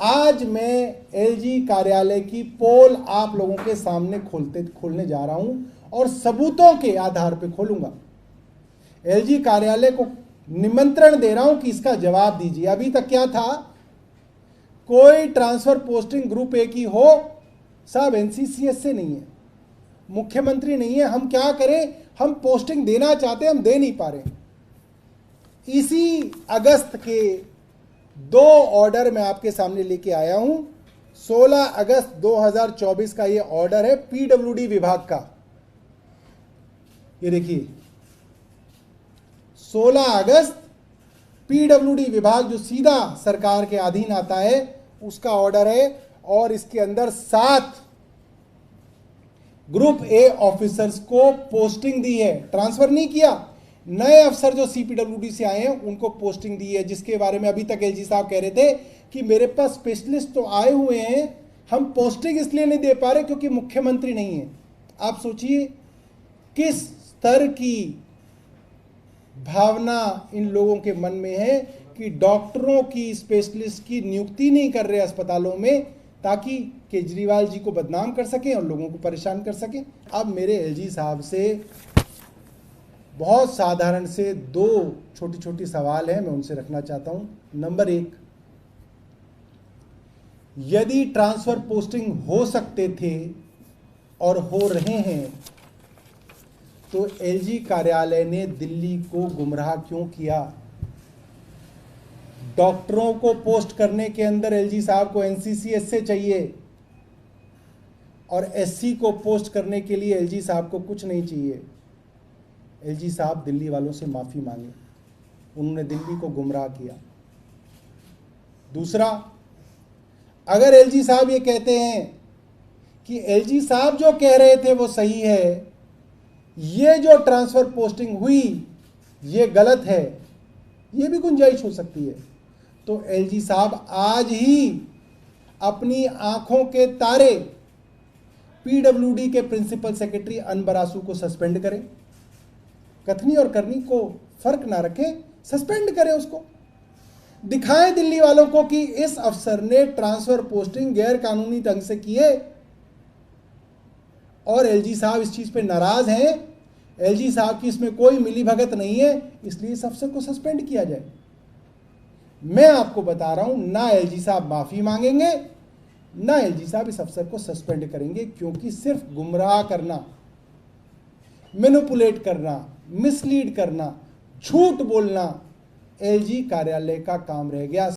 आज मैं एलजी कार्यालय की पोल आप लोगों के सामने खोलने जा रहा हूं और सबूतों के आधार पर खोलूंगा। एलजी कार्यालय को निमंत्रण दे रहा हूं कि इसका जवाब दीजिए। अभी तक क्या था, कोई ट्रांसफर पोस्टिंग ग्रुप ए की हो, साहब एनसीसीएस से नहीं है, मुख्यमंत्री नहीं है, हम क्या करें, हम पोस्टिंग देना चाहते हैं, हम दे नहीं पा रहे। इसी अगस्त के 2 ऑर्डर मैं आपके सामने लेके आया हूं। 16 अगस्त 2024 का ये ऑर्डर है पीडब्ल्यूडी विभाग का। ये देखिए 16 अगस्त पीडब्ल्यूडी विभाग जो सीधा सरकार के अधीन आता है उसका ऑर्डर है और इसके अंदर 7 ग्रुप ए ऑफिसर्स को पोस्टिंग दी है, ट्रांसफर नहीं किया। नए अफसर जो सीपीडब्ल्यूडी से आए हैं उनको पोस्टिंग दी है, जिसके बारे में अभी तक एलजी साहब कह रहे थे कि मेरे पास स्पेशलिस्ट तो आए हुए हैं, हम पोस्टिंग इसलिए नहीं दे पा रहे क्योंकि मुख्यमंत्री नहीं है। आप सोचिए किस स्तर की भावना इन लोगों के मन में है कि डॉक्टरों की, स्पेशलिस्ट की नियुक्ति नहीं कर रहे अस्पतालों में ताकि केजरीवाल जी को बदनाम कर सकें और लोगों को परेशान कर सकें। अब मेरे एलजी साहब से बहुत साधारण से 2 छोटी छोटी सवाल हैं, मैं उनसे रखना चाहता हूं। नंबर 1, यदि ट्रांसफर पोस्टिंग हो सकते थे और हो रहे हैं तो एलजी कार्यालय ने दिल्ली को गुमराह क्यों किया? डॉक्टरों को पोस्ट करने के अंदर एलजी साहब को एनसीसीएस से चाहिए और एससी को पोस्ट करने के लिए एलजी साहब को कुछ नहीं चाहिए। एलजी साहब दिल्ली वालों से माफी मांगे, उन्होंने दिल्ली को गुमराह किया। दूसरा, अगर एलजी साहब ये कहते हैं कि एलजी साहब जो कह रहे थे वो सही है, ये जो ट्रांसफर पोस्टिंग हुई ये गलत है, ये भी गुंजाइश हो सकती है, तो एलजी साहब आज ही अपनी आंखों के तारे पीडब्ल्यूडी के प्रिंसिपल सेक्रेटरी अनबरासू को सस्पेंड करें। कथनी और करनी को फर्क ना रखें, सस्पेंड करें उसको। दिखाएं दिल्ली वालों को कि इस अफसर ने ट्रांसफर पोस्टिंग गैर कानूनी ढंग से की है और एलजी साहब इस चीज पे नाराज हैं, एलजी साहब की इसमें कोई मिलीभगत नहीं है, इसलिए इस अफसर को सस्पेंड किया जाए। मैं आपको बता रहा हूं, ना एलजी साहब माफी मांगेंगे, ना एलजी साहब इस अफसर को सस्पेंड करेंगे, क्योंकि सिर्फ गुमराह करना, मैनिपुलेट करना, मिसलीड करना, झूठ बोलना एलजी कार्यालय का काम रह गया।